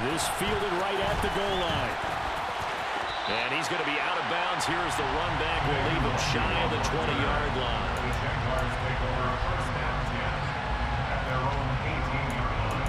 This fielded right at the goal line. And he's going to be out of bounds. Here's the run back. Will leave him shy of the 20-yard line. The Jaguars take over first and 10 at their own 18-yard line.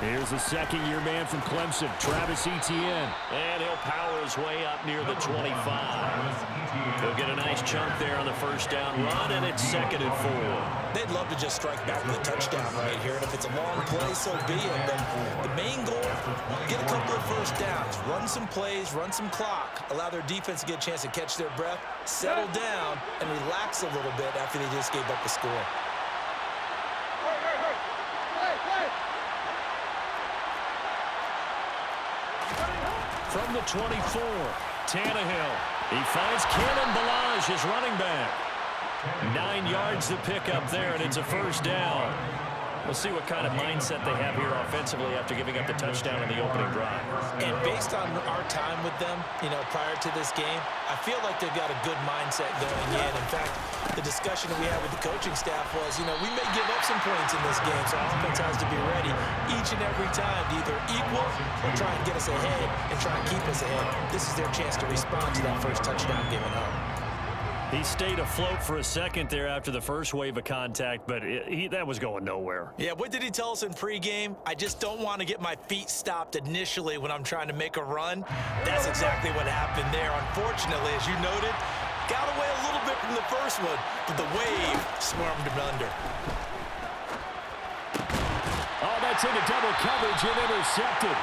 Here's the second-year man from Clemson, Travis Etienne. And he'll power his way up near the 25. He'll get a nice chunk there on the first down run, and it's 2nd and 4. They'd love to just strike back with a touchdown right here, and if it's a long play, so be it. But the main goal, get a couple of first downs, run some plays, run some clock, allow their defense to get a chance to catch their breath, settle down, and relax a little bit after they just gave up the score. From the 24, Tannehill. He finds Cannon Balaj, his running back. 9 yards to pick up there, and it's a first down. We'll see what kind of mindset they have here offensively after giving up the touchdown in the opening drive. And based on our time with them, prior to this game, I feel like they've got a good mindset going in. In fact, the discussion that we had with the coaching staff was, we may give up some points in this game, so our offense has to be ready each and every time to either equal or try and get us ahead and try and keep us ahead. This is their chance to respond to that first touchdown given up. He stayed afloat for a second there after the first wave of contact, but that was going nowhere. Yeah, what did he tell us in pregame? I just don't want to get my feet stopped initially when I'm trying to make a run. That's exactly what happened there. Unfortunately, as you noted, got away a little bit from the first one, but the wave swarmed him under. Oh, that's into double coverage and intercepted.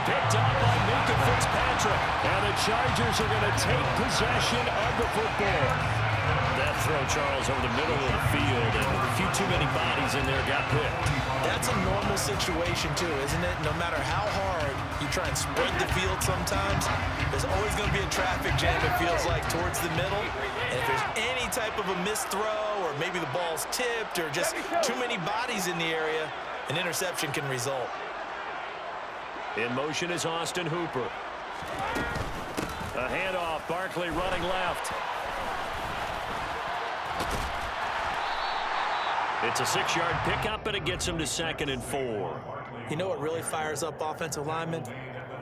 Picked up by Minka Fitzpatrick. And the Chargers are going to take possession of the football. That throw, Charles, over the middle of the field, and a few too many bodies in there got picked. That's a normal situation, too, isn't it? No matter how hard you try and spread the field sometimes, there's always going to be a traffic jam, it feels like, towards the middle. And if there's any type of a missed throw, or maybe the ball's tipped, or just too many bodies in the area, an interception can result. In motion is Austin Hooper. A handoff, Barkley running left. It's a 6-yard pickup, and it gets him to 2nd and 4. You know what really fires up offensive linemen?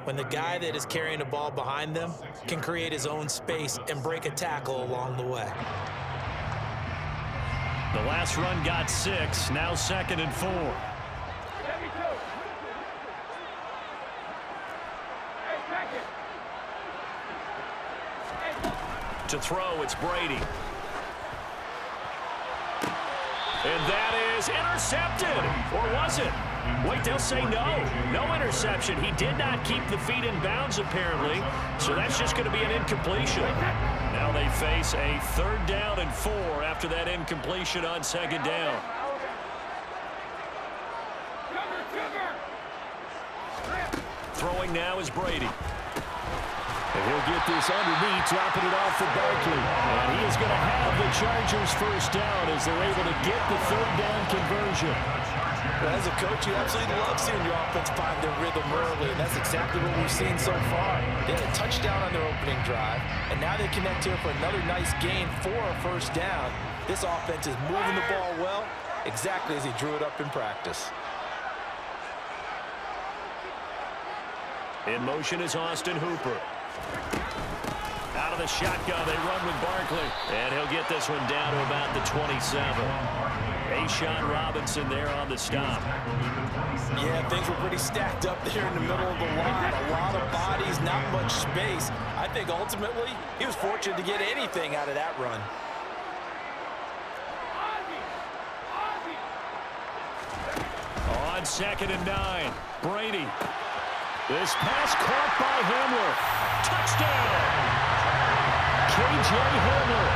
When the guy that is carrying the ball behind them can create his own space and break a tackle along the way. The last run got 6, now 2nd and 4. To throw, it's Brady. And that is intercepted. Or was it? Wait, they'll say no. No interception. He did not keep the feet in bounds, apparently. So that's just going to be an incompletion. Now they face a 3rd down and 4 after that incompletion on 2nd down. Throwing now is Brady. And he'll get this underneath, dropping it off for Barkley. And he is going to have the Chargers first down as they're able to get the 3rd down conversion. Well, as a coach, you absolutely love seeing your offense find their rhythm early, and that's exactly what we've seen so far. They had a touchdown on their opening drive, and now they connect here for another nice gain for a first down. This offense is moving the ball well, exactly as he drew it up in practice. In motion is Austin Hooper. Out of the shotgun, they run with Barkley. And he'll get this one down to about the 27. A'Shawn Robinson there on the stop. Yeah, things were pretty stacked up there in the middle of the line. A lot of bodies, not much space. I think ultimately he was fortunate to get anything out of that run. On 2nd and 9, Brady. This pass caught by Hamler. Touchdown! K.J. Hamler,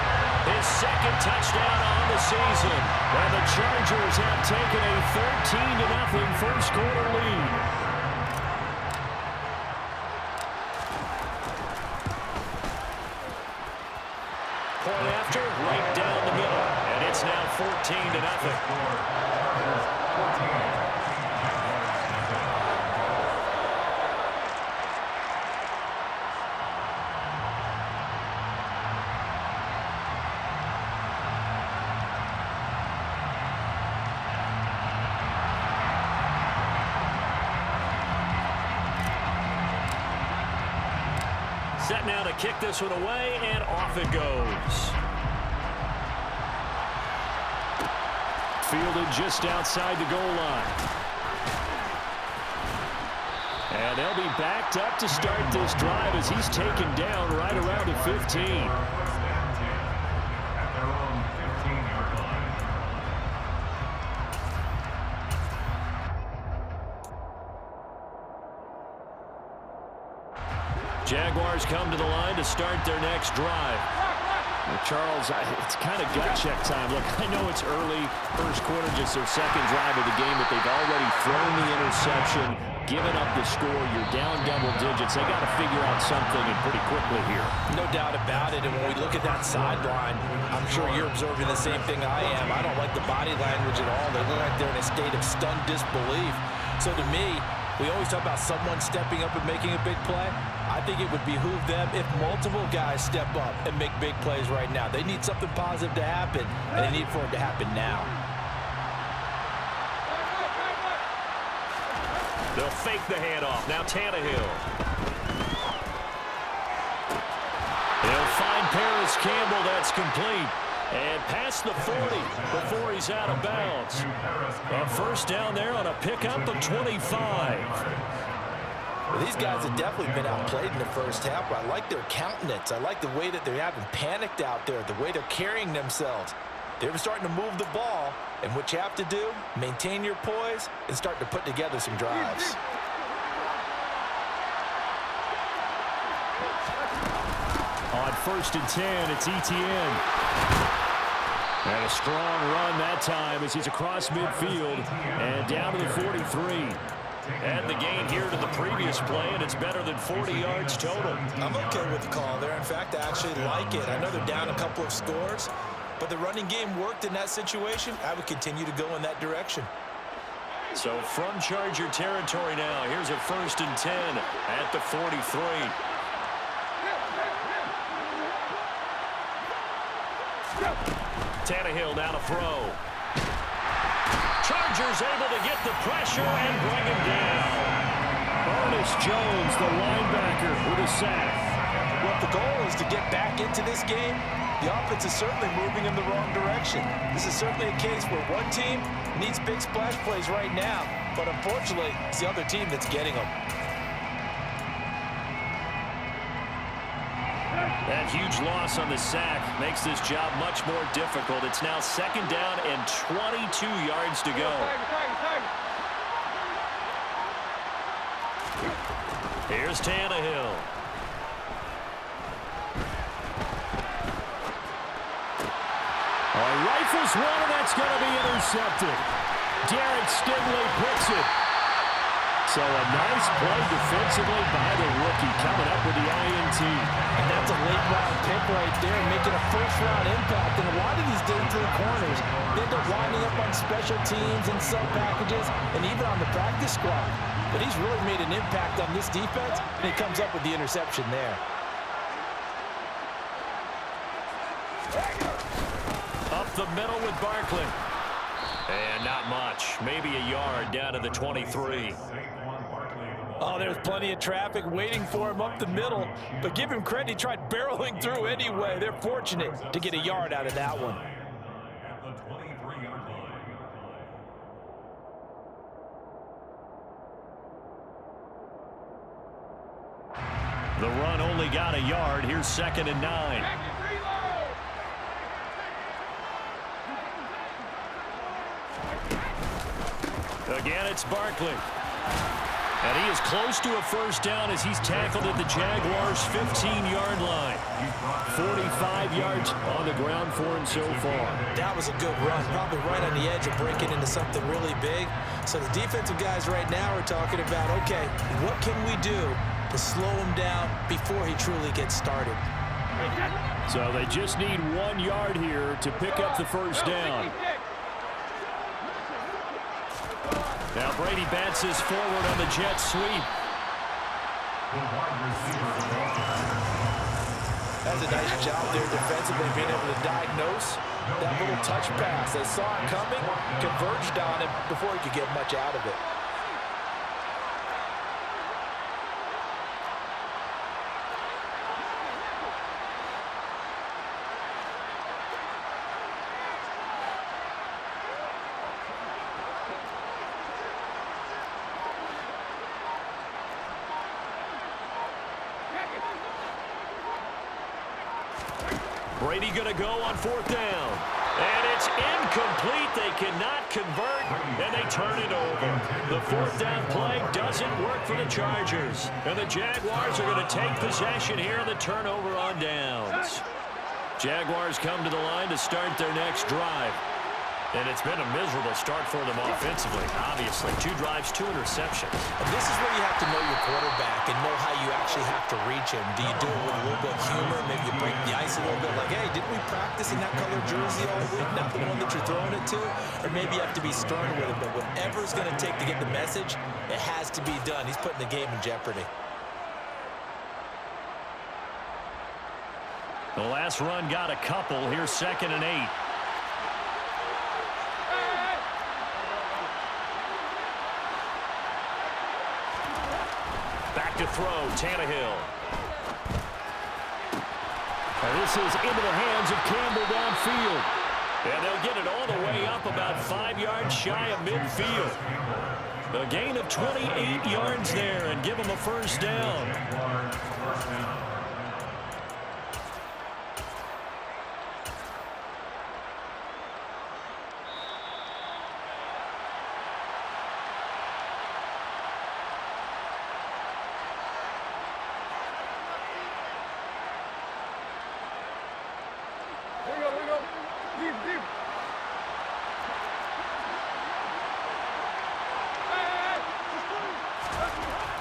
his 2nd touchdown on the season. And the Chargers have taken a 13-0 first-quarter lead. Point after, right down the middle. And it's now 14-0. Set now to kick this one away, and off it goes. Fielded just outside the goal line. And they'll be backed up to start this drive as he's taken down right around the 15. Jaguars come to the line to start their next drive. Well, Charles, it's kind of gut check time. Look, I know it's early, first quarter, just their second drive of the game, but they've already thrown the interception, given up the score. You're down double digits. They got to figure out something, and pretty quickly here. No doubt about it, and when we look at that sideline, I'm sure you're observing the same thing I am. I don't like the body language at all. They look like they're in a state of stunned disbelief. So to me, we always talk about someone stepping up and making a big play. I think it would behoove them if multiple guys step up and make big plays right now. They need something positive to happen, and they need for it to happen now. They'll fake the handoff. Now Tannehill. They'll find Paris Campbell. That's complete. And past the 40 before he's out of bounds. A first down there on a pickup of 25. Well, these guys have definitely been outplayed in the first half, but I like their countenance. I like the way that they haven't panicked out there, the way they're carrying themselves. They're starting to move the ball, and what you have to do, maintain your poise and start to put together some drives. On 1st and 10, it's Etienne. And a strong run that time as he's across midfield and down to the 43. And the gain here to the previous play, and it's better than 40 yards total. I'm okay with the call there. In fact, I actually like it. I know they're down a couple of scores, but the running game worked in that situation. I would continue to go in that direction. So from Charger territory now, here's a 1st and 10 at the 43. Tannehill down to throw. Chargers able to get the pressure and bring him down. Ernest Jones, the linebacker, with a sack. Well, if the goal is to get back into this game, the offense is certainly moving in the wrong direction. This is certainly a case where one team needs big splash plays right now, but unfortunately, it's the other team that's getting them. That huge loss on the sack makes this job much more difficult. It's now 2nd down and 22 yards to go. Here's Tannehill. Rifles one, and that's going to be intercepted. Derek Stingley puts it. So a nice play defensively by the rookie, coming up with the INT. And that's a late-round pick right there, making a first-round impact. And a lot of these day 3 corners, they end up winding up on special teams and sub-packages and even on the practice squad. But he's really made an impact on this defense, and he comes up with the interception there. Up the middle with Barkley. And not much. Maybe a yard down to the 23. Oh, there's plenty of traffic waiting for him up the middle. But give him credit, he tried barreling through anyway. They're fortunate to get a yard out of that one. The run only got a yard. Here's 2nd and 9. Again, it's Barkley. And he is close to a first down as he's tackled at the Jaguars' 15-yard line. 45 yards on the ground for him so far. That was a good run, probably right on the edge of breaking into something really big. So the defensive guys right now are talking about, okay, what can we do to slow him down before he truly gets started? So they just need 1 yard here to pick up the first down. Now Brady bounces forward on the jet sweep. That's a nice job there defensively, being able to diagnose that little touch pass. They saw it coming, converged on him before he could get much out of it. Brady going to go on 4th down. And it's incomplete. They cannot convert, and they turn it over. The 4th down play doesn't work for the Chargers. And the Jaguars are going to take possession here on the turnover on downs. Jaguars come to the line to start their next drive. And it's been a miserable start for them offensively, obviously. 2 drives, 2 interceptions. And this is where you have to know your quarterback and know how you actually have to reach him. Do you do it with a little bit of humor? Maybe you break the ice a little bit, like, hey, didn't we practice in that color jersey all week? Not the one that you're throwing it to? Or maybe you have to be stern with him. But whatever it's going to take to get the message, it has to be done. He's putting the game in jeopardy. The last run got a couple. Here's 2nd and 8. Back to throw, Tannehill. And this is into the hands of Campbell downfield. And they'll get it all the way up about 5 yards shy of midfield. A gain of 28 yards there and give them a first down.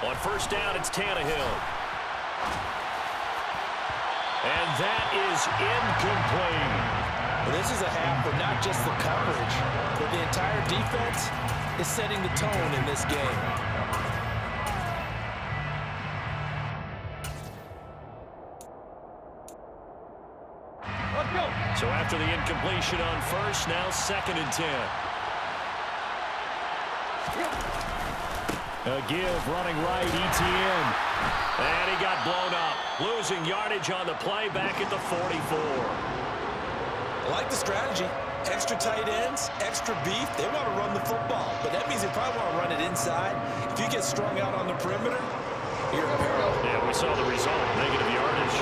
On 1st down, it's Tannehill. And that is incomplete. Well, this is a half where not just the coverage, but the entire defense is setting the tone in this game. Let's go. So after the incompletion on 1st, now 2nd and 10. A give running right, ETN. And he got blown up. Losing yardage on the play back at the 44. I like the strategy. Extra tight ends, extra beef. They want to run the football, but that means they probably want to run it inside. If you get strung out on the perimeter, you're in peril. Yeah, we saw the result. Negative yardage.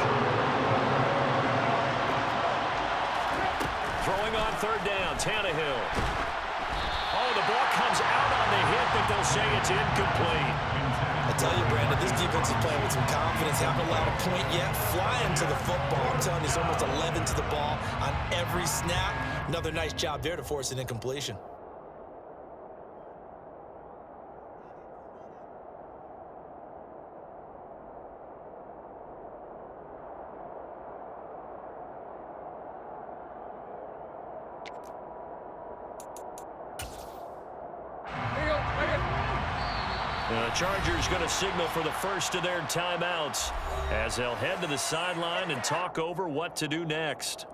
Throwing on 3rd down, Tannehill. Oh, the ball comes out on the hit, but they'll say it's incomplete. I tell you, Brandon, this defense is playing with some confidence. Haven't allowed a point yet. Flying to the football. I'm telling you, it's almost 11 to the ball on every snap. Another nice job there to force an incompletion. The Chargers going to signal for the first of their timeouts as they'll head to the sideline and talk over what to do next.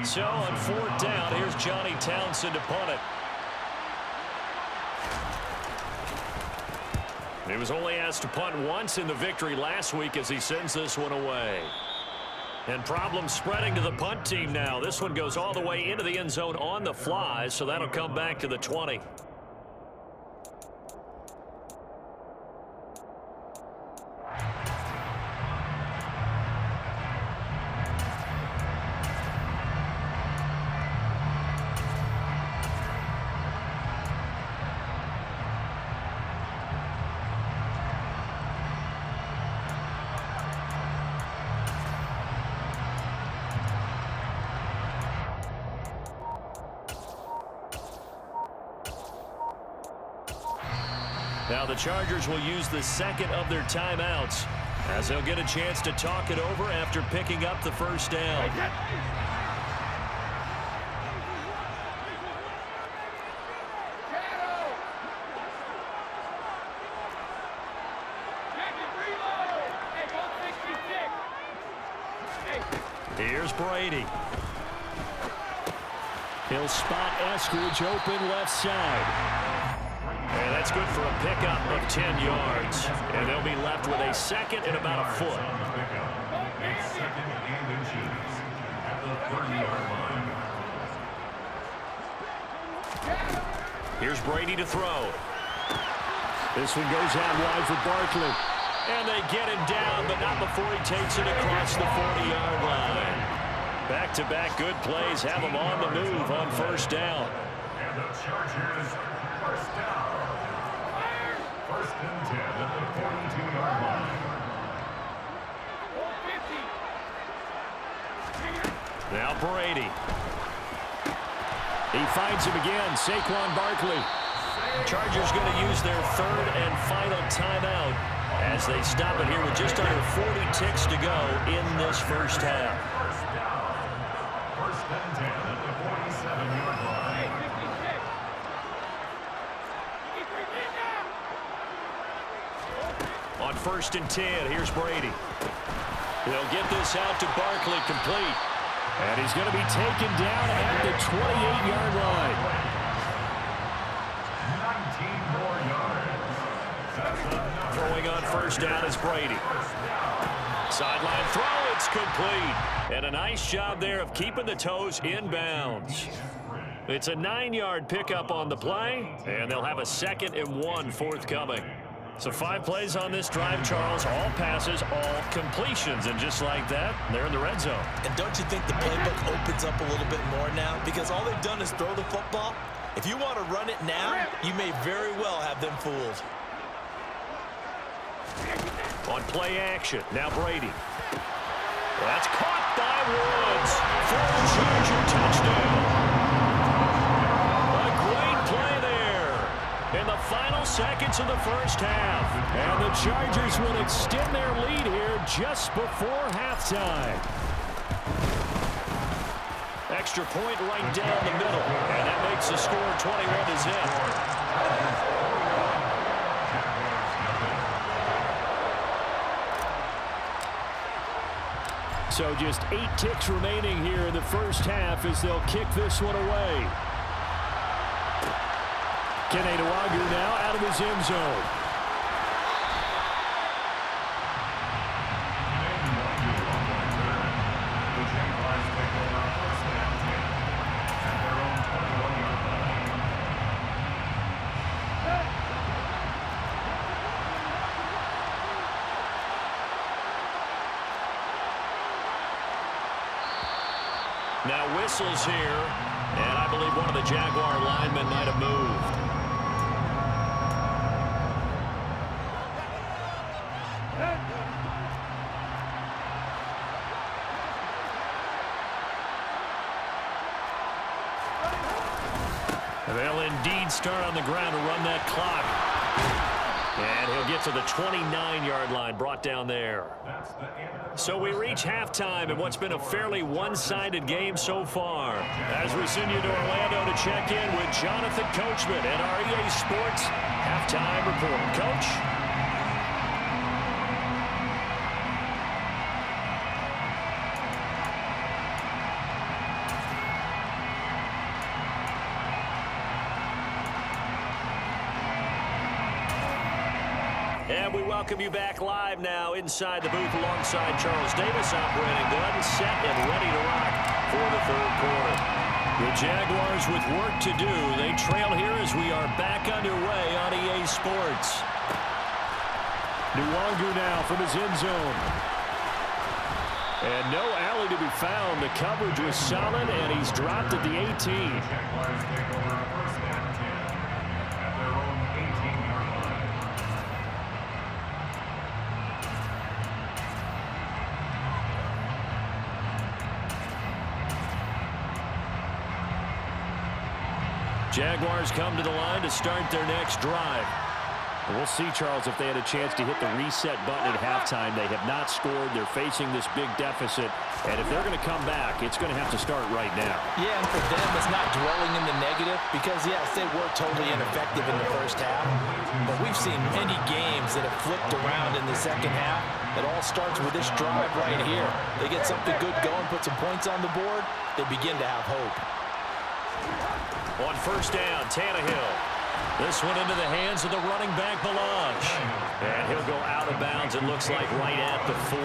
So on fourth down, here's Johnny Townsend to punt it. He was only asked to punt once in the victory last week as he sends this one away. And problems spreading to the punt team now. This one goes all the way into the end zone on the fly, so that'll come back to the 20. Now the Chargers will use the second of their timeouts as they'll get a chance to talk it over after picking up the first down. Here's Brady. He'll spot Eskridge open left side. And that's good for a pickup of 10 yards. And they'll be left with a second and about a foot. Here's Brady to throw. This one goes out wide for Barkley. And they get him down, but not before he takes it across the 40-yard line. Back-to-back good plays have him on the move on first down. And the Chargers first down. First and 10 at the 42-yard line. Now Brady. He finds him again, Saquon Barkley. Chargers going to use their third and final timeout as they stop it here with just under 40 ticks to go in this first half. First and 10 at the 47-yard line. On first and 10, here's Brady. He'll get this out to Barkley complete. And he's going to be taken down at the 28-yard line. 19 more yards. Throwing on first down is Brady. Sideline throw, it's complete. And a nice job there of keeping the toes in bounds. It's a 9-yard pickup on the play, and they'll have a 2nd and 1 forthcoming. So 5 plays on this drive, Charles. All passes, all completions. And just like that, they're in the red zone. And don't you think the playbook opens up a little bit more now? Because all they've done is throw the football. If you want to run it now, you may very well have them fooled. On play action, now Brady. That's caught by Woods for a Charger touchdown. A great play there in the final seconds of the first half. And the Chargers will extend their lead here just before halftime. Extra point right down the middle. And that makes the score 21-0. So just 8 ticks remaining here in the first half as they'll kick this one away. Keneduagu now out of his end zone. Now whistles here, and I believe one of the Jaguar linemen might have moved. They'll indeed start on the ground to run that clock. And he'll get to the 29-yard line, brought down there. So we reach halftime in what's been a fairly one-sided game so far. As we send you to Orlando to check in with Jonathan Coachman at our EA Sports Halftime Report. Coach? And we welcome you back live now inside the booth alongside Charles Davis, operating gun, set and ready to rock for the third quarter. The Jaguars with work to do. They trail here as we are back underway on EA Sports. Nwangu now from his end zone. And no alley to be found. The coverage was solid, and he's dropped at the 18. Jaguars take over first and 10 at their own 18-yard line. Jaguars come to the line to start their next drive. We'll see, Charles, if they had a chance to hit the reset button at halftime. They have not scored. They're facing this big deficit. And if they're going to come back, it's going to have to start right now. Yeah, and for them, it's not dwelling in the negative because, yes, they were totally ineffective in the first half. But we've seen many games that have flipped around in the second half. It all starts with this drive right here. They get something good going, put some points on the board, they begin to have hope. On first down, Tannehill. This one into the hands of the running back, Balaj. And he'll go out of bounds, it looks like, right at the 40.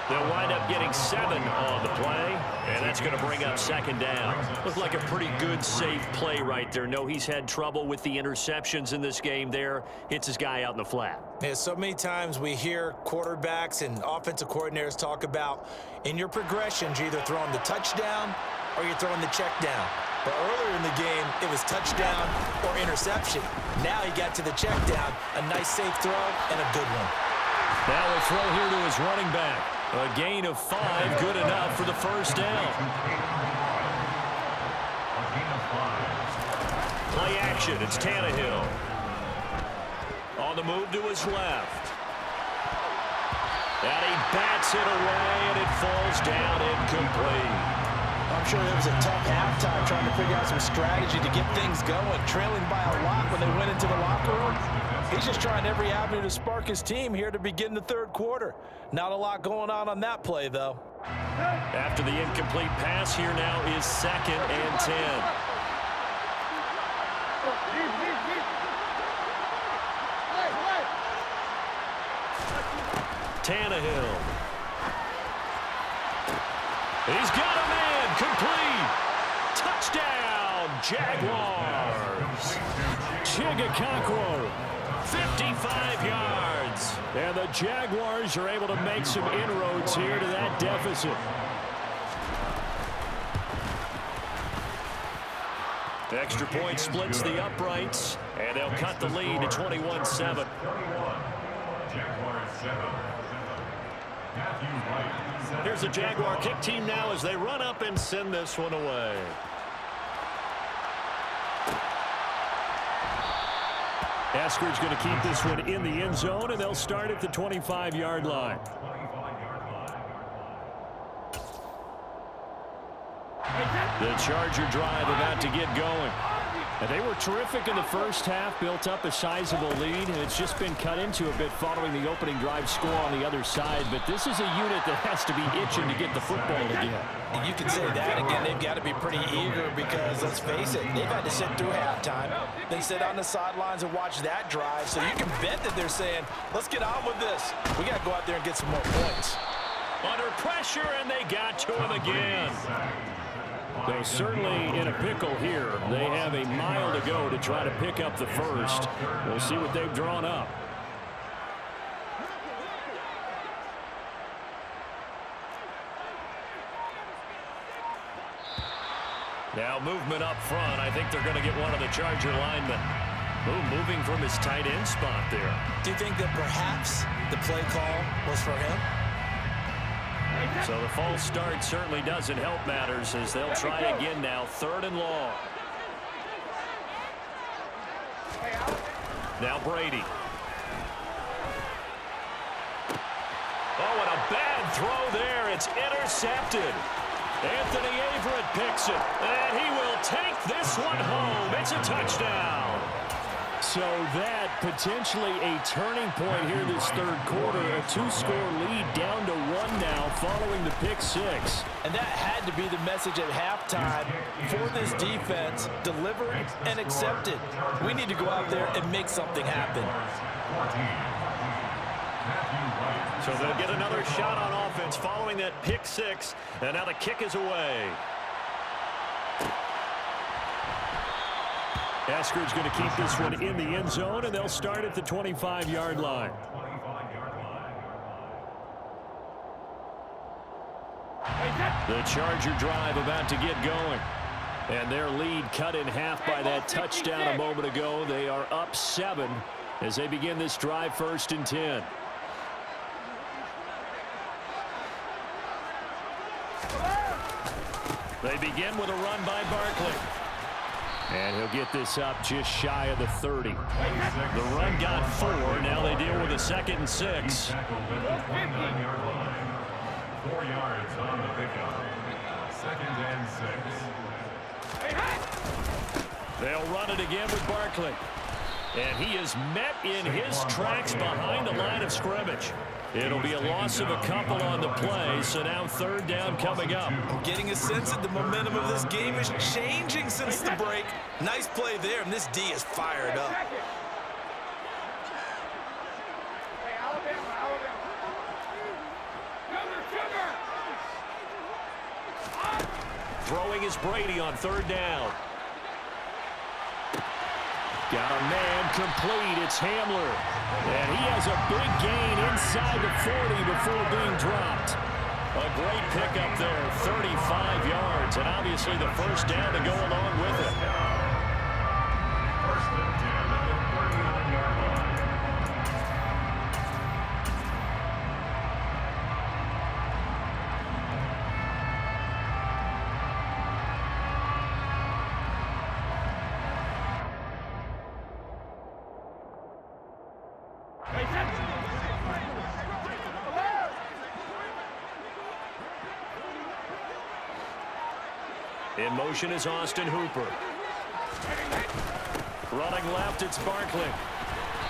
They'll wind up getting 7 on the play, and that's going to bring up second down. Looked like a pretty good, safe play right there. No, he's had trouble with the interceptions in this game there. Hits his guy out in the flat. Yeah, so many times we hear quarterbacks and offensive coordinators talk about in your progressions, you're either throwing the touchdown or you're throwing the check down. But earlier in the game, it was touchdown or interception. Now he got to the check down, a nice safe throw, and a good one. Now a throw here to his running back. A gain of 5, good enough for the first down. Play action, it's Tannehill. On the move to his left. And he bats it away, and it falls down incomplete. I'm sure it was a tough halftime trying to figure out some strategy to get things going. Trailing by a lot when they went into the locker room. He's just trying every avenue to spark his team here to begin the third quarter. Not a lot going on that play, though. After the incomplete pass, here now is second and 10. Tannehill. He's got a man, complete. Touchdown, Jaguars. Chigakakwo, 55 yards. And the Jaguars are able to make some inroads here to that deficit. Extra point splits the uprights, and they'll cut the lead to 21-7. Jaguars 7. Here's the Jaguar kick team now as they run up and send this one away. Asker's going to keep this one in the end zone, and they'll start at the 25-yard line. The Charger drive about to get going. And they were terrific in the first half, built up a sizable lead, and it's just been cut into a bit following the opening drive score on the other side. But this is a unit that has to be itching to get the football again. And you can say that again. They've got to be pretty eager because, let's face it, they've had to sit through halftime, then sit on the sidelines and watch that drive. So you can bet that they're saying, let's get on with this. We got to go out there and get some more points. Under pressure, and they got to him again. So certainly in a pickle here. They have a mile to go to try to pick up the first. We'll see what they've drawn up. Now movement up front. I think they're going to get one of the Charger linemen. Moving from his tight end spot there. Do you think that perhaps the play call was for him? So the false start certainly doesn't help matters as they'll try again now. 3rd and long. Now Brady. Oh, and a bad throw there. It's intercepted. Anthony Averett picks it, and he will take this one home. It's a touchdown. So that potentially a turning point here this third quarter. A 2-score lead down to 1 now following the pick 6. And that had to be the message at halftime for this defense. Delivered and accepted. We need to go out there and make something happen. So they'll get another shot on offense following that pick six, and now the kick is away. Esker's going to keep this one in the end zone, and they'll start at the 25-yard line. The Charger drive about to get going. And their lead cut in half by that touchdown a moment ago. They are up 7 as they begin this drive, 1st and 10. They begin with a run by Barkley. And he'll get this up just shy of the 30. The run got 4. Now they deal with a 2nd and 6. 4 yards on the pickup. 2nd and 6. They'll run it again with Barkley. And he is met in his tracks behind the line of scrimmage. It'll be a loss of a couple on the play, so now 3rd down coming up. I'm getting a sense that the momentum of this game is changing since the break. Nice play there, and this D is fired up. Throwing is Brady on 3rd down. Got a man complete. It's Hamler. And he has a big gain inside the 40 before being dropped. A great pickup there, 35 yards. And obviously the 1st down to go along with it. 1st and 10 at the 39-yard line. In motion is Austin Hooper. Running left, it's Barkley.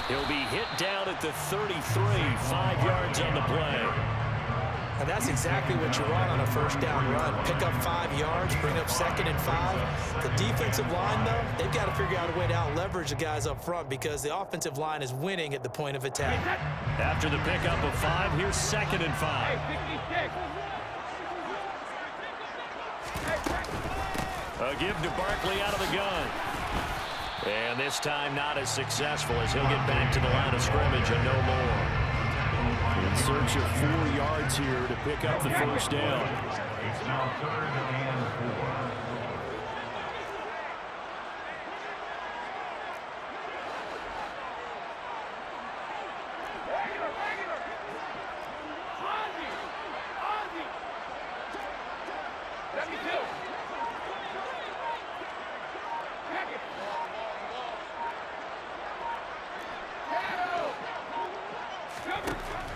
He'll be hit down at the 33, 5 yards on the play. And that's exactly what you want on a 1st down run. Pick up 5 yards, bring up 2nd and 5. The defensive line, though, they've got to figure out a way to out-leverage the guys up front because the offensive line is winning at the point of attack. After the pickup of 5, here's 2nd and 5. A give to Barkley out of the gun. And this time not as successful as he'll get back to the line of scrimmage and no more. In search of 4 yards here to pick up the 1st down. It's now 3rd and 4.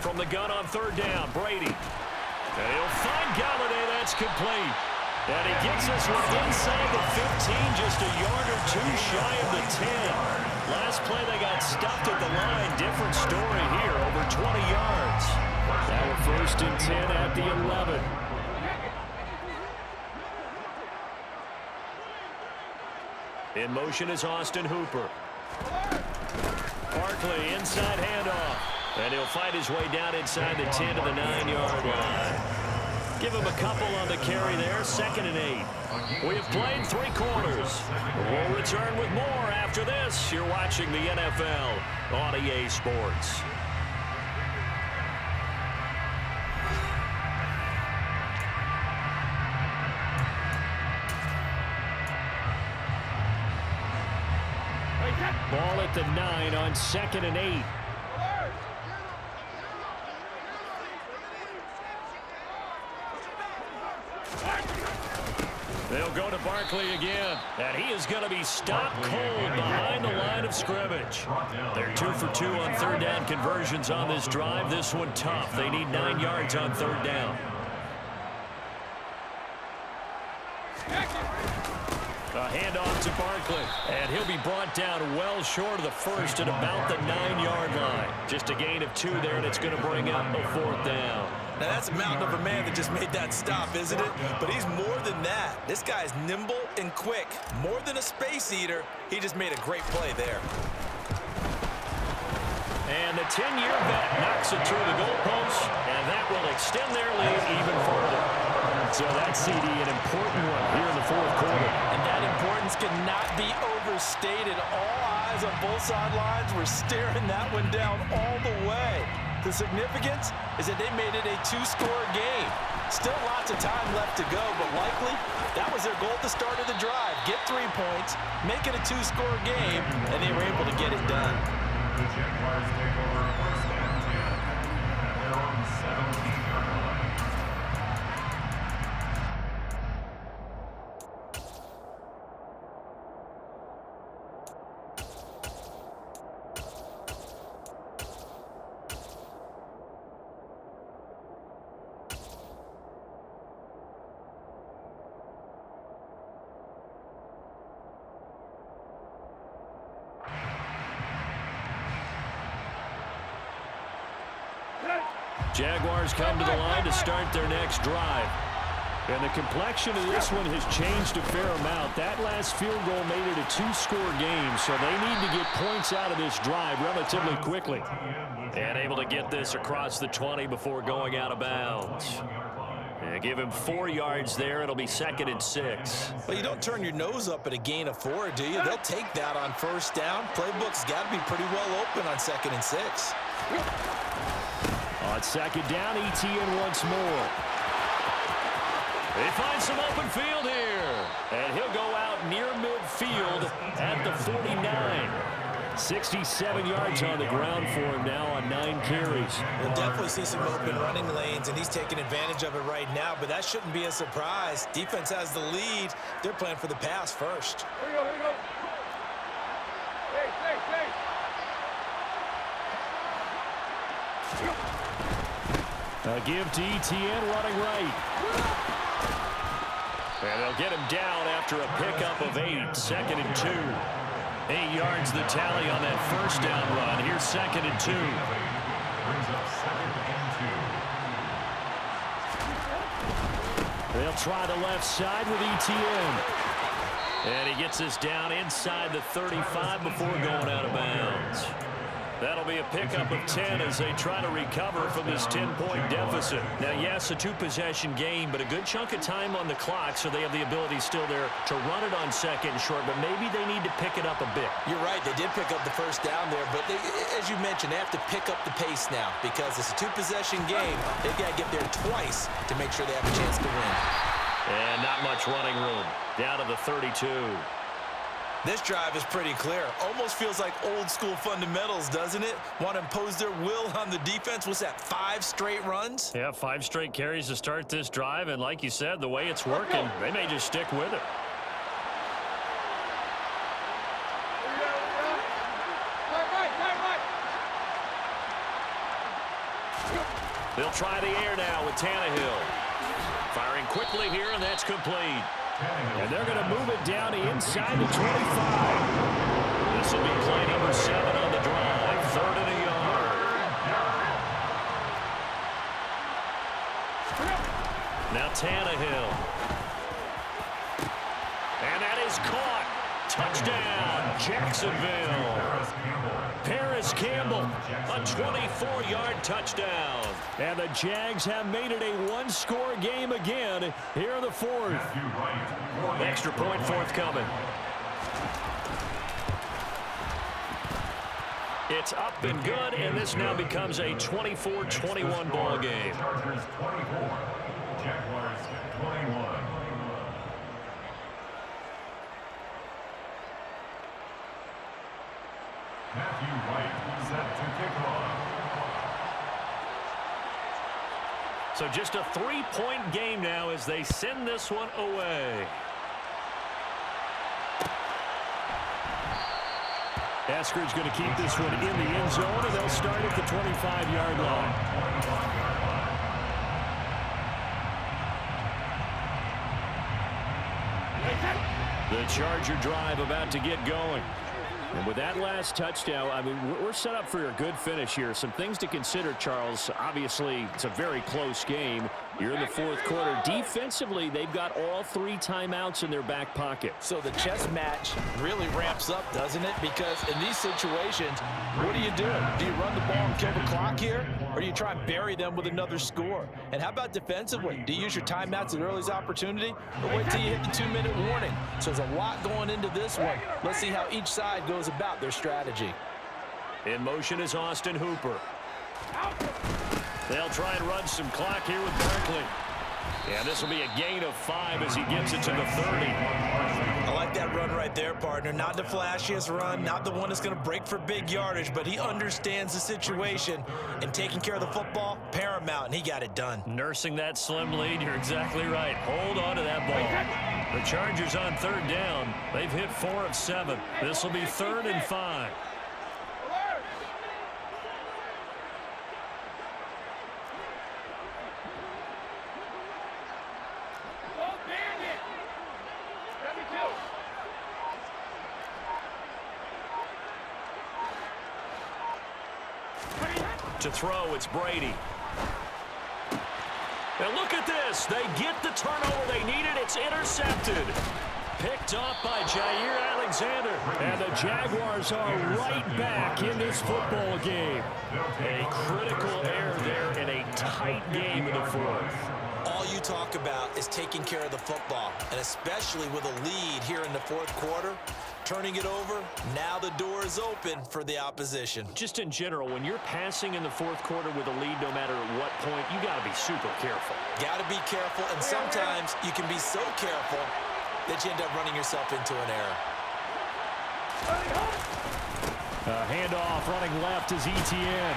From the gun on 3rd down, Brady. And he'll find Galladay. That's complete. And he gets us one inside the 15, just a yard or 2 shy of the 10. Last play, they got stuffed at the line. Different story here, over 20 yards. Now a 1st and 10 at the 11. In motion is Austin Hooper. Barkley, inside handoff. And he'll fight his way down inside the 10 to the 9-yard line. Give him a couple on the carry there, 2nd and 8. We have played 3 quarters. We'll return with more after this. You're watching the NFL on EA Sports. Ball at the 9 on 2nd and 8. They'll go to Barkley again, and he is going to be stopped cold behind the line of scrimmage. They're 2 for 2 on 3rd down conversions on this drive. This one tough. They need 9 yards on 3rd down. A handoff to Barkley, and he'll be brought down well short of the 1st at about the 9-yard line. Just a gain of 2 there, and it's going to bring up a 4th down. Now, that's a mountain of a man that just made that stop, isn't it? But he's more than that. This guy's nimble and quick. More than a space eater, he just made a great play there. And And the 10-year vet knocks it through the goalpost, and that will extend their lead even further. So that CD, an important one here in the fourth quarter. And that importance cannot be overstated. All eyes on both sidelines were staring that one down all the way. The significance is that they made it a two-score game. Still lots of time left to go, but likely that was their goal at the start of the drive. Get 3 points, make it a two-score game, and they were able to get it done. The Jaguars take over first and 10 at their own 17-yard line. Jaguars come to the line to start their next drive. And the complexion of this one has changed a fair amount. That last field goal made it a two-score game, so they need to get points out of this drive relatively quickly. And able to get this across the 20 before going out of bounds. And give him 4 yards there. It'll be 2nd and 6. Well, you don't turn your nose up at a gain of 4, do you? They'll take that on first down. Playbook's got to be pretty well open on 2nd and 6. On 2nd down, ETN once more. They find some open field here. And he'll go out near midfield at the 49. 67 yards on the ground for him now on 9 carries. We'll definitely see some open running lanes, and he's taking advantage of it right now, but that shouldn't be a surprise. Defense has the lead. They're playing for the pass first. Here we go, here we go. A give to ETN running right. And they'll get him down after a pickup of 8. 2nd and 2. 8 yards the tally on that first down run. Here's 2nd and 2. Brings up 2nd and 2. They'll try the left side with ETN. And he gets us down inside the 35 before going out of bounds. That'll be a pickup of 10 as they try to recover from this 10-point deficit. Now, yes, a 2-possession game, but a good chunk of time on the clock, so they have the ability still there to run it on 2nd and short, but maybe they need to pick it up a bit. You're right. They did pick up the first down there, but they, as you mentioned, they have to pick up the pace now because it's a 2-possession game. They've got to get there twice to make sure they have a chance to win. And not much running room. Down to the 32. This drive is pretty clear. Almost feels like old-school fundamentals, doesn't it? Want to impose their will on the defense. What's that, 5 straight runs? Yeah, 5 straight carries to start this drive, and like you said, the way it's working, they may just stick with it. They'll try the air now with Tannehill. Firing quickly here, and that's complete. And they're going to move it down to inside the 25. This will be play number 7 on the drive. 3rd and a yard. Now Tannehill. And that is caught. Touchdown, Jacksonville. Paris Campbell, a 24-yard touchdown. And the Jags have made it a 1-score game again here in the 4th. Extra point forthcoming. It's up and good, and this now becomes a 24-21 ball game. Chargers 24, Jaguars 21. Matthew Wright set to kick off. So just a 3-point game now as they send this one away. Esker's going to keep this one in the end zone, and they'll start at the 25-yard line. The Charger drive about to get going. And with that last touchdown, I mean, we're set up for a good finish here. Some things to consider, Charles. Obviously, it's a very close game, You're in the fourth quarter. Defensively, they've got all 3 timeouts in their back pocket. So the chess match really ramps up, doesn't it? Because in these situations, what are you doing? Do you run the ball and kill the clock here? Or do you try and bury them with another score? And how about defensively? Do you use your timeouts at earliest opportunity? Or wait till you hit the 2-minute warning? So there's a lot going into this one. Let's see how each side goes about their strategy. In motion is Austin Hooper. They'll try and run some clock here with Barkley. And this will be a gain of 5 as he gets it to the 30. I like that run right there, partner. Not the flashiest run, not the one that's going to break for big yardage, but he understands the situation, and taking care of the football, paramount, and he got it done. Nursing that slim lead, you're exactly right. Hold on to that ball. The Chargers on 3rd down. They've hit 4 of 7. This will be 3rd and 5. To throw, it's Brady. And look at this. They get the turnover they needed. It's intercepted. Picked off by Jair Alexander. And the Jaguars are right back in this football game. A critical error there in a tight game in the fourth. All you talk about is taking care of the football, and especially with a lead here in the fourth quarter. Turning it over, now the door is open for the opposition. Just in general, when you're passing in the fourth quarter with a lead, no matter at what point, you got to be super careful. Got to be careful, and sometimes you can be so careful that you end up running yourself into an error. Handoff running left is Etienne.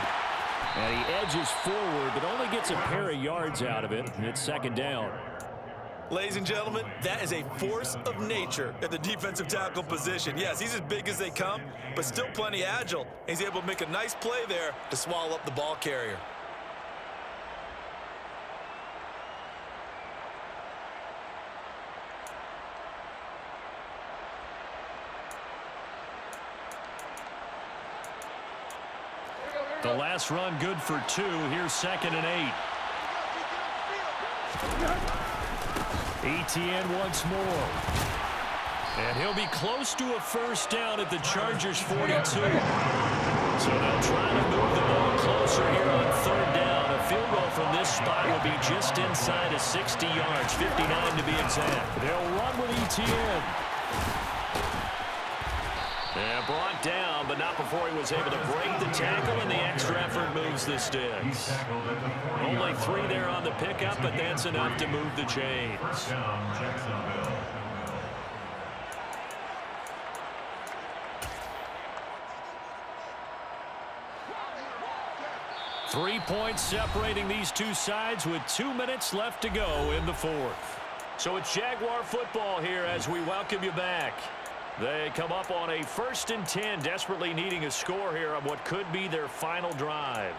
And he edges forward, but only gets a pair of yards out of it. And it's 2nd down. Ladies and gentlemen, that is a force of nature at the defensive tackle position. Yes, he's as big as they come, but still plenty agile. He's able to make a nice play there to swallow up the ball carrier. The last run good for 2. Here's 2nd and 8. Etienne once more. And he'll be close to a 1st down at the Chargers' 42. So they'll try to move the ball closer here on 3rd down. A field goal from this spot will be just inside of 60 yards, 59 to be exact. They'll run with Etienne. And brought down, but not before he was able to break the tackle, and the extra effort moves the sticks. Only 3 there on the pickup, but that's enough to move the chains. 3 points separating these two sides with 2 minutes left to go in the fourth. So it's Jaguar football here as we welcome you back. They come up on a 1st and 10, desperately needing a score here on what could be their final drive.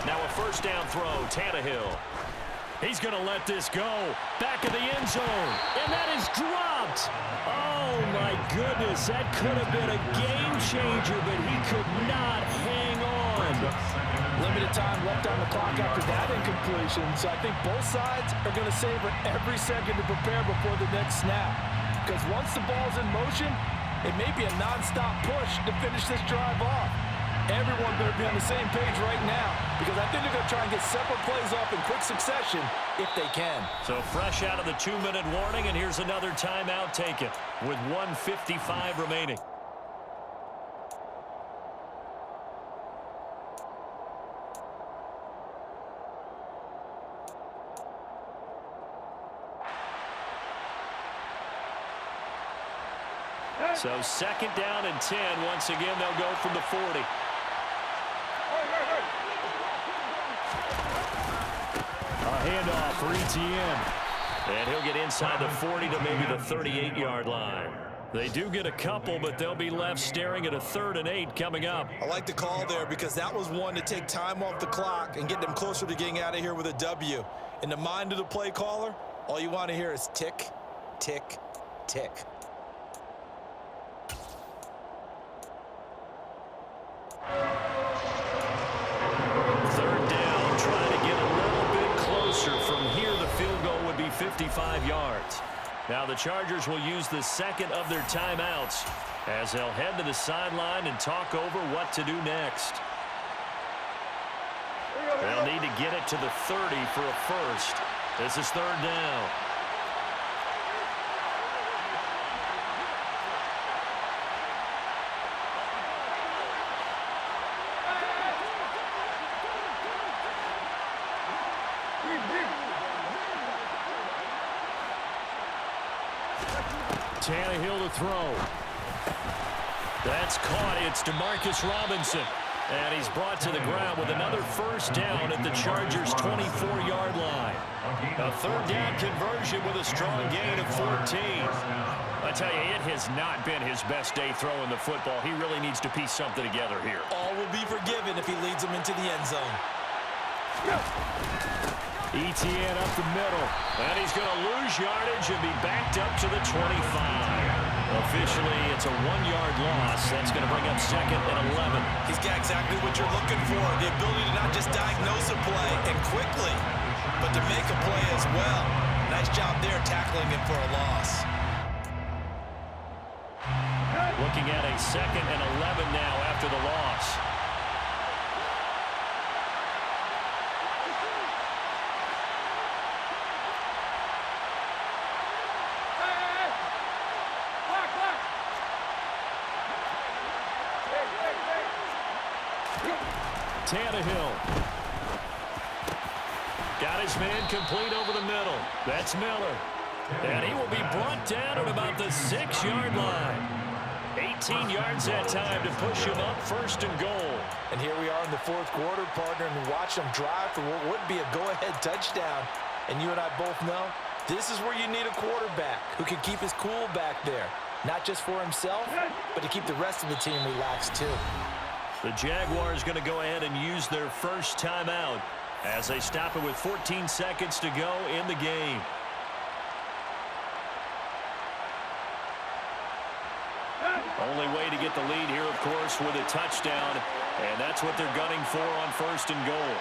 Now a 1st down throw, Tannehill. He's going to let this go. Back of the end zone. And that is dropped. Oh, my goodness. That could have been a game changer, but he could not hang on. Limited time left on the clock after that incompletion. So I think both sides are going to savor every second to prepare before the next snap. Because once the ball's in motion, it may be a nonstop push to finish this drive off. Everyone better be on the same page right now, because I think they're going to try and get separate plays off in quick succession if they can. So fresh out of the 2-minute warning, and here's another timeout taken with 1:55 remaining. So 2nd down and 10. Once again, they'll go from the 40. A handoff for Etienne. And he'll get inside the 40 to maybe the 38-yard line. They do get a couple, but they'll be left staring at a 3rd and 8 coming up. I like the call there because that was one to take time off the clock and get them closer to getting out of here with a W. In the mind of the play caller, all you want to hear is tick, tick, tick. Third down, trying to get a little bit closer. From here, the field goal would be 55 yards. Now the Chargers will use the second of their timeouts as they'll head to the sideline and talk over what to do next. They'll need to get it to the 30 for a first. This is 3rd down. Tannehill to throw. That's caught. It's Demarcus Robinson. And he's brought to the ground with another first down at the Chargers' 24-yard line. A 3rd down conversion with a strong gain of 14. I tell you, it has not been his best day throwing the football. He really needs to piece something together here. All will be forgiven if he leads them into the end zone. Etienne up the middle. And he's going to lose yardage and be backed up to the 25. Officially, it's a 1-yard loss. That's going to bring up 2nd and 11. He's got exactly what you're looking for, the ability to not just diagnose a play and quickly, but to make a play as well. Nice job there tackling him for a loss. Looking at a 2nd and 11 now after the loss. Tannehill. Got his man complete over the middle. That's Miller. And he will be brought down at about the 6-yard line. 18 yards that time to push him up 1st and goal. And here we are in the 4th quarter, partner, and watch them drive for what would be a go-ahead touchdown. And you and I both know this is where you need a quarterback who can keep his cool back there. Not just for himself, but to keep the rest of the team relaxed too. The Jaguars going to go ahead and use their first timeout as they stop it with 14 seconds to go in the game. Only way to get the lead here, of course, with a touchdown, and that's what they're gunning for on 1st and goal.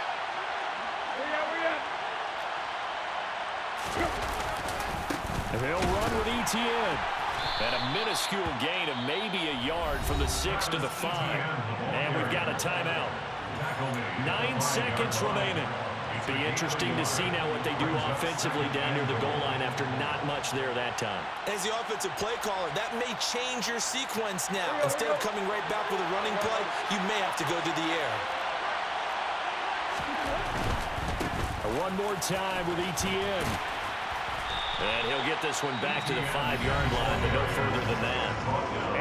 And they'll run with Etienne. And a minuscule gain of maybe a yard from the 6 to the 5. And we've got a timeout. 9 seconds remaining. Be interesting to see now what they do offensively down near the goal line after not much there that time. As the offensive play caller, that may change your sequence now. Instead of coming right back with a running play, you may have to go to the air. One more time with Etienne. And he'll get this one back to the 5-yard line, but no further than that.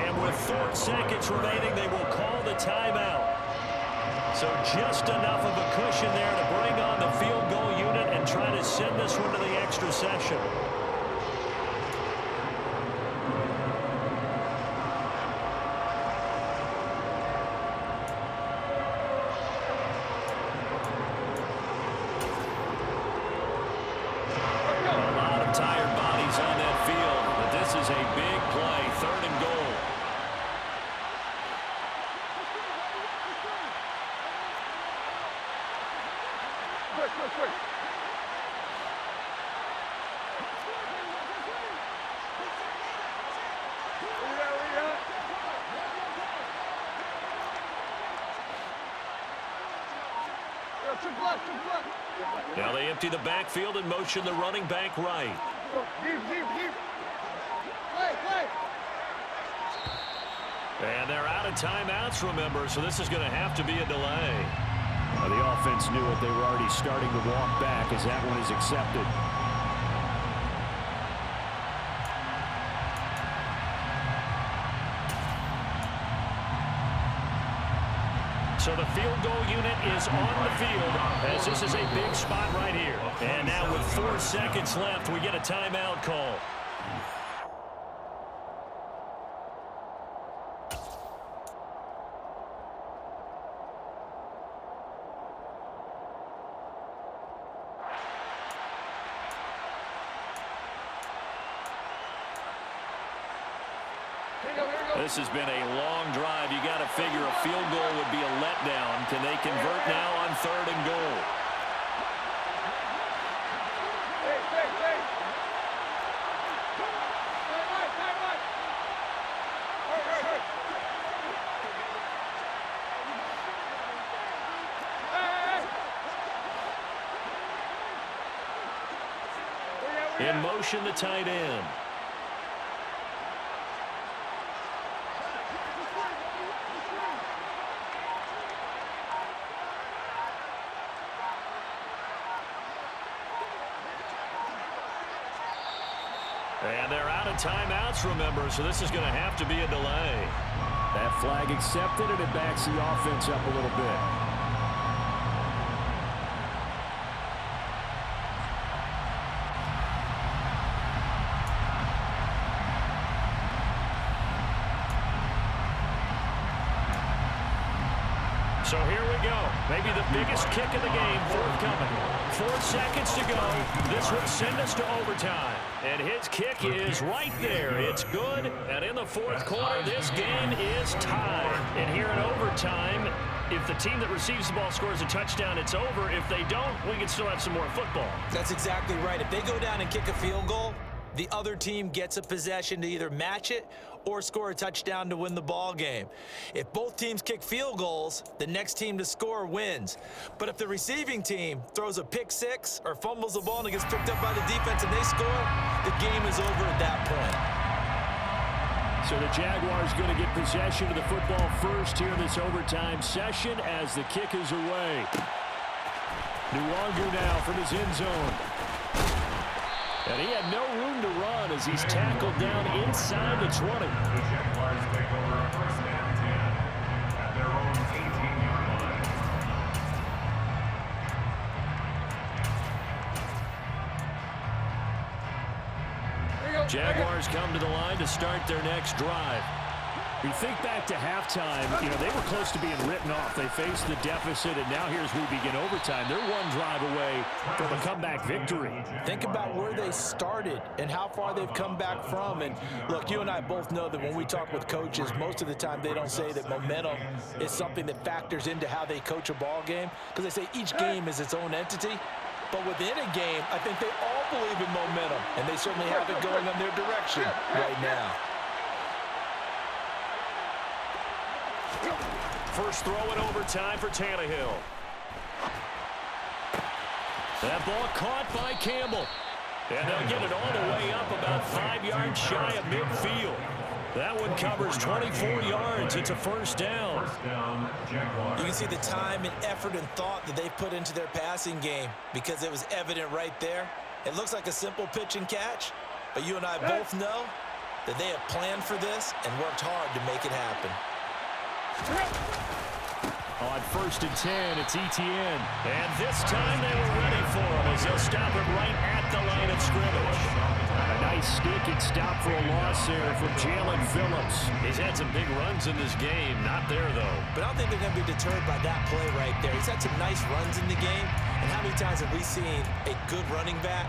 And with 4 seconds remaining, they will call the timeout. So just enough of a cushion there to bring on the field goal unit and try to send this one to the extra session. Now they empty the backfield and motion the running back right. And they're out of timeouts, remember, so this is going to have to be a delay. Well, the offense knew it. They were already starting to walk back as that one is accepted. So the field goal unit is on the field as this is a big spot right here. And now with 4 seconds left, we get a timeout call. This has been a long drive. You got to figure a field goal would be a letdown. Can they convert now on 3rd and goal? In motion, the tight end. And they're out of timeouts, remember, so this is going to have to be a delay. That flag accepted, and it backs the offense up a little bit. So here we go. Maybe the biggest kick of the game forthcoming. 4 seconds to go. This would send us to overtime. And his kick is right there. It's good. And in the 4th quarter, this game is tied. And here in overtime, if the team that receives the ball scores a touchdown, it's over. If they don't, we can still have some more football. That's exactly right. If they go down and kick a field goal, the other team gets a possession to either match it or score a touchdown to win the ball game. If both teams kick field goals, the next team to score wins. But if the receiving team throws a pick six or fumbles the ball and it gets picked up by the defense and they score, the game is over at that point. So the Jaguars going to get possession of the football first here in this overtime session as the kick is away. Nwangu now from his end zone. And he had no room to run as he's tackled down inside the 20. The Jaguars take over a 1st and 10 at their own 18-yard line. Jaguars come to the line to start their next drive. We think back to halftime, they were close to being written off. They faced the deficit, and now here's we begin overtime. They're one drive away from a comeback victory. Think about where they started and how far they've come back from. And look, you and I both know that when we talk with coaches, most of the time they don't say that momentum is something that factors into how they coach a ball game, because they say each game is its own entity. But within a game, I think they all believe in momentum, and they certainly have it going in their direction right now. First throw in overtime for Tannehill. That ball caught by Campbell. And they'll get it all the way up about 5 yards shy of midfield. That one covers 24 yards. It's a first down. First down, Jaguars. You can see the time and effort and thought that they've put into their passing game because it was evident right there. It looks like a simple pitch and catch, but you and I both know that they have planned for this and worked hard to make it happen. On 1st and 10, it's Etienne. And this time they were ready for him as they'll stop him right at the line of scrimmage. A nice stick and stop for a loss there from Jalen Phillips. He's had some big runs in this game. Not there, though. But I don't think they're going to be deterred by that play right there. He's had some nice runs in the game. And how many times have we seen a good running back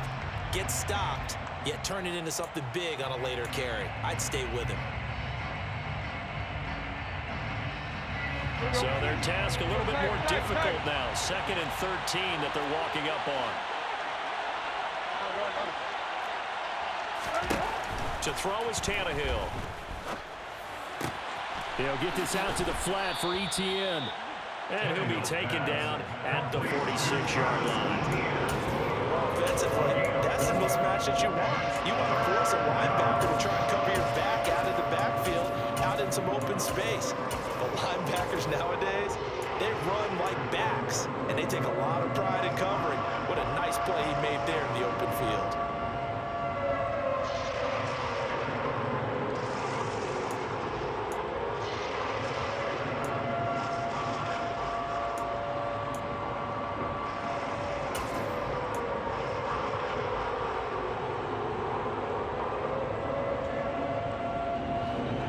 get stopped, yet turn it into something big on a later carry? I'd stay with him. So their task a little bit more difficult now. 2nd and 13 that they're walking up on. To throw is Tannehill. They'll get this out to the flat for Etienne. And he'll be taken down at the 46-yard line. Offensively, that's the mismatch that you want. You want to force a linebacker to try and cover your back out of the backfield, out in some open space. But linebackers nowadays, they run like backs, and they take a lot of pride in covering. What a nice play he made there in the open field.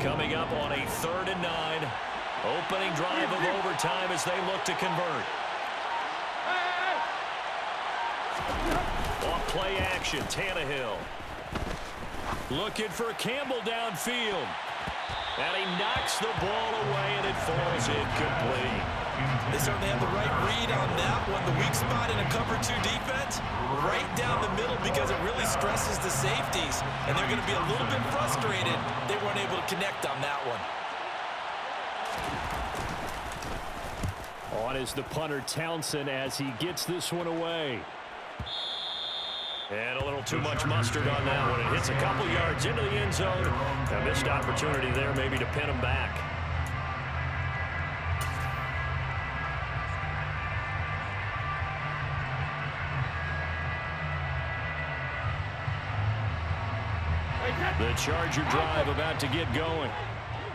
Coming up on a 3rd and 9. Opening drive of overtime as they look to convert. Off play action, Tannehill. Looking for Campbell downfield. And he knocks the ball away, and it falls incomplete. They certainly have the right read on that one. The weak spot in a cover 2 defense, right down the middle because it really stresses the safeties. And they're going to be a little bit frustrated they weren't able to connect on that one. On is the punter Townsend as he gets this one away. And a little too much mustard on that one. It hits a couple yards into the end zone. A missed opportunity there maybe to pin him back. The Charger drive about to get going.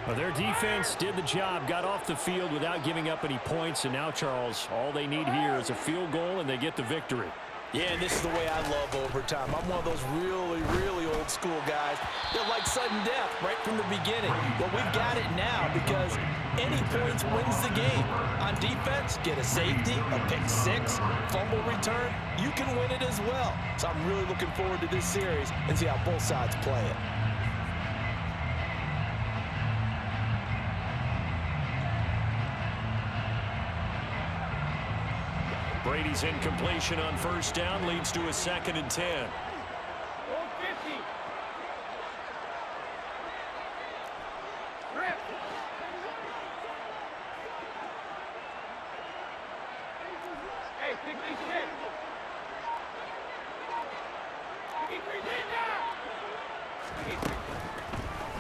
Well, their defense did the job, got off the field without giving up any points, and now, Charles, all they need here is a field goal, and they get the victory. Yeah, and this is the way I love overtime. I'm one of those really, really old school guys that like sudden death right from the beginning. But we've got it now because any points wins the game. On defense, get a safety, a pick six, fumble return, you can win it as well. So I'm really looking forward to this series and see how both sides play it. Brady's incompletion on first down leads to a 2nd and 10.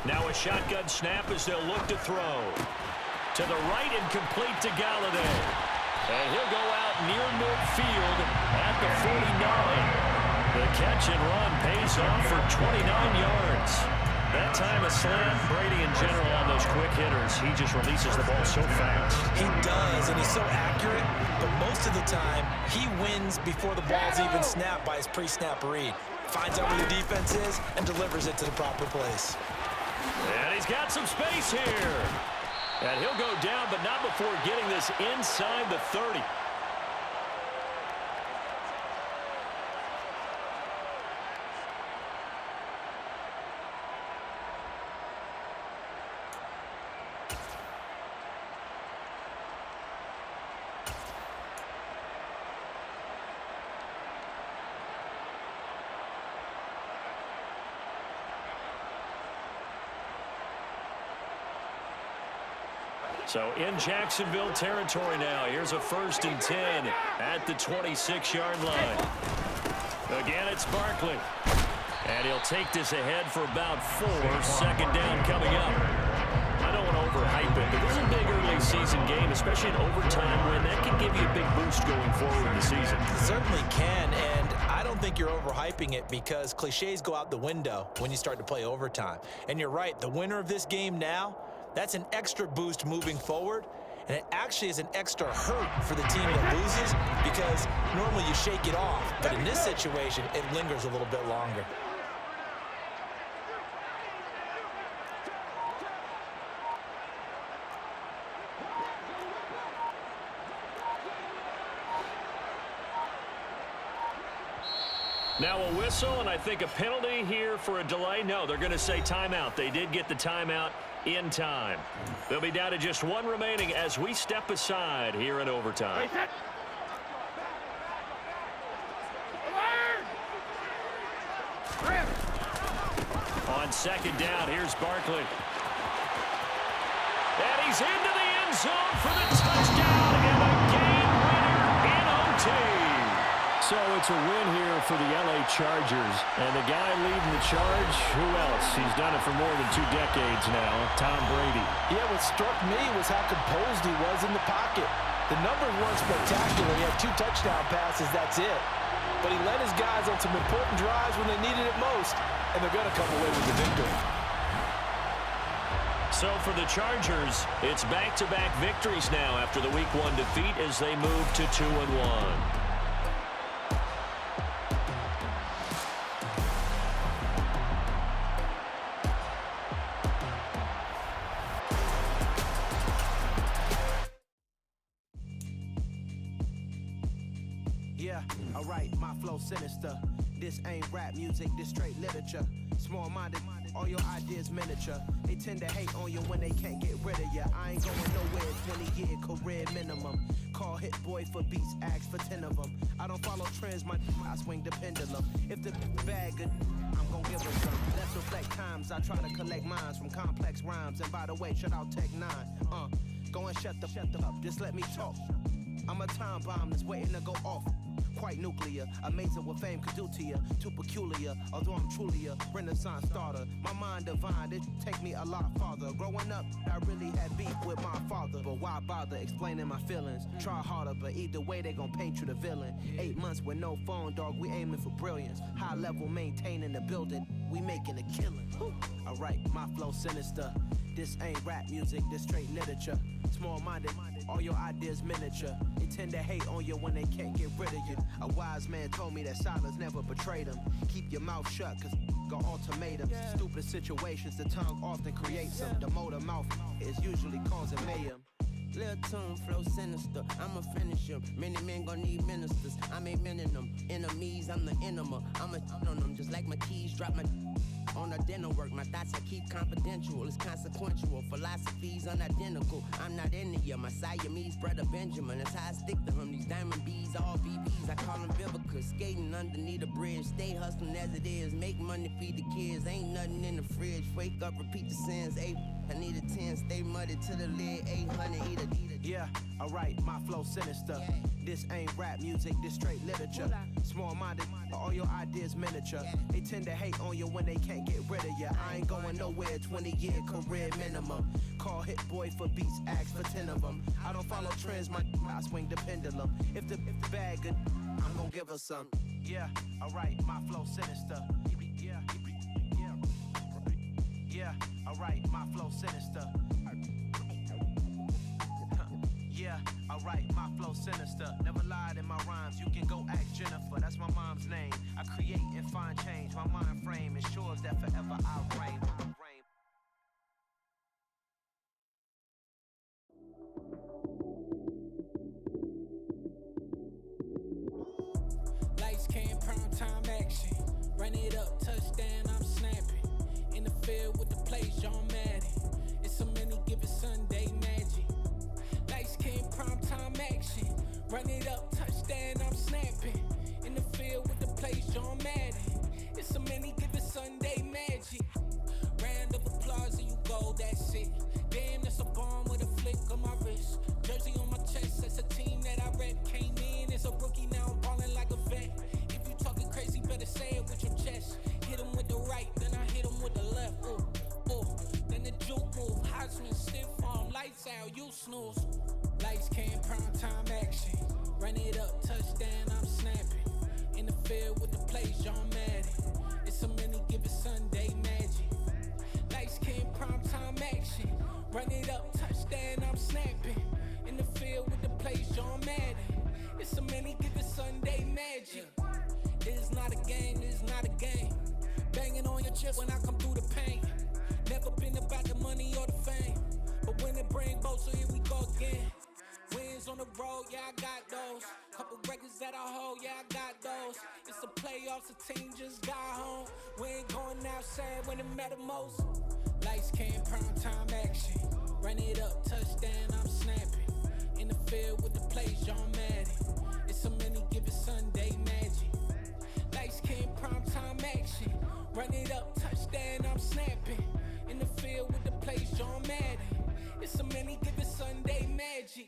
Now a shotgun snap as they'll look to throw. To the right and complete to Galladay. And he'll go out near midfield at the 49. The catch and run pays off for 29 yards. That time a slant. Brady in general on those quick hitters, he just releases the ball so fast. He does, and he's so accurate, but most of the time he wins before the ball's even snapped by his pre-snap read. Finds out where the defense is and delivers it to the proper place. And he's got some space here. And he'll go down, but not before getting this inside the 30. So in Jacksonville territory now. Here's a 1st and 10 at the 26-yard line. Again, it's Barkley. And he'll take this ahead for about 4. 2nd down coming up. I don't want to overhype it, but this is a big early season game, especially an overtime win. That can give you a big boost going forward in the season. It certainly can, and I don't think you're overhyping it because cliches go out the window when you start to play overtime. And you're right, the winner of this game now, that's an extra boost moving forward, and it actually is an extra hurt for the team that loses because normally you shake it off, but in this situation, it lingers a little bit longer. Now a whistle, and I think a penalty here for a delay. No, they're going to say timeout. They did get the timeout in time. They'll be down to just 1 remaining as we step aside here in overtime. On 2nd down, here's Barkley. And he's into the end zone for the touchdown and a game winner in OT. So it's a win here for the LA Chargers. And the guy leading the charge, who else? He's done it for more than 2 decades now, Tom Brady. Yeah, what struck me was how composed he was in the pocket. The numbers weren't spectacular. He had 2 touchdown passes, that's it. But he led his guys on some important drives when they needed it most, and they're going to come away with the victory. So for the Chargers, it's back-to-back victories now after the Week 1 defeat as they move to 2-1. Yeah, alright, my flow sinister. This ain't rap music, this straight literature. Small-minded, all your ideas miniature. They tend to hate on you when they can't get rid of you. I ain't going nowhere, 20-year career minimum. Call hit boy for beats, ask for 10 of them. I don't follow trends, I swing the pendulum. If the bag good, I'm gon' give her some. Let's reflect times, I try to collect minds from complex rhymes. And by the way, shout out Tech 9. Go and shut the up, just let me talk. I'm a time bomb that's waiting to go off. Quite nuclear, amazing what fame could do to you. Too peculiar, although I'm truly a renaissance starter. My mind divine, it take me a lot farther. Growing up, I really had beef with my father. But why bother explaining my feelings? Try harder, but either way they gon' paint you the villain. 8 months with no phone, dog, we aiming for brilliance. High level maintaining the building, we making a killing. Alright, my flow sinister. This ain't rap music, this straight literature. Small-minded, all your ideas miniature. They tend to hate on you when they can't get rid of you. A wise man told me that silence never betrayed him. Keep your mouth shut, cause got ultimatums. Stupid situations, the tongue often creates them. The motor mouth is usually causing mayhem. Lil' tune, flow sinister, I'ma finish him. Many men gon' need ministers, I'm a men in them. Enemies, I'm the enema, I'ma on them. Just like my keys, drop my on the dinner work. My thoughts I keep confidential, it's consequential. Philosophies unidentical, I'm not into you. My Siamese brother Benjamin, that's how I stick to him. These diamond bees, all BBs, I call them Vivica. Skating underneath the bridge, stay hustling as it is. Make money, feed the kids, ain't nothing in the fridge. Wake up, repeat the sins, I need a 10, stay muddy to the lid, 800, eat a. Yeah, alright, my flow sinister. This ain't rap music, this straight literature. Small-minded, all your ideas miniature. They tend to hate on you when they can't get rid of you. I ain't going nowhere, 20-year career minimum. Call hit boy for beats, ask for 10 of them. I don't follow trends, I swing the pendulum. If the bag good, I'm gon' give her some. Yeah, alright, my flow sinister. Yeah, alright, my flow sinister. Yeah, alright, my flow sinister. Never lied in my rhymes, you can go ask Jennifer, that's my mom's name. I create and find change, my mind frame ensures that forever I reign. Lights came, prime time action. Run it up, touchdown, I'm snapping. In the field with the plays, John Madden. It's a many given Sunday magic. Lights came, prime time action. Run it up, touchdown, I'm snapping. In the field with the plays, John Madden. It's a many given Sunday magic. Round of applause and you go, that's it. Damn, that's a bomb with a flick on my wrist. Jersey on my chest, that's a team that I rep. Came in as a rookie, now I'm ballin' like a vet. If you talking crazy, better say it with your chest. Hit him with the right, then I hit him with the left. Then the juke move, Heisman, stiff arm, lights out, you snooze. Lights came, prime time action. Run it up, touchdown, I'm snapping. In the field with the plays, John Madden. It's a many given Sunday magic. Lights came, prime time action. Run it up, touchdown, I'm snapping. In the field with the plays, John Madden. It's a many given Sunday magic. It is not a game, it is not a game. Banging on your chest when I come through the pain. Never been about the money or the fame. But when it bring both, so here we go again. Wins on the road, yeah, I got those. Couple records that I hold, yeah, I got those. It's the playoffs, the team just got home. We ain't going outside when it matter most. Lights came, prime time action. Run it up, touchdown, I'm snapping. In the field with the plays, John Madden. It's a many given Sunday magic. Lights came, prime time action. Run it up, touchdown, I'm snapping. In the field with the plays, John Madden. It's a many given Sunday magic.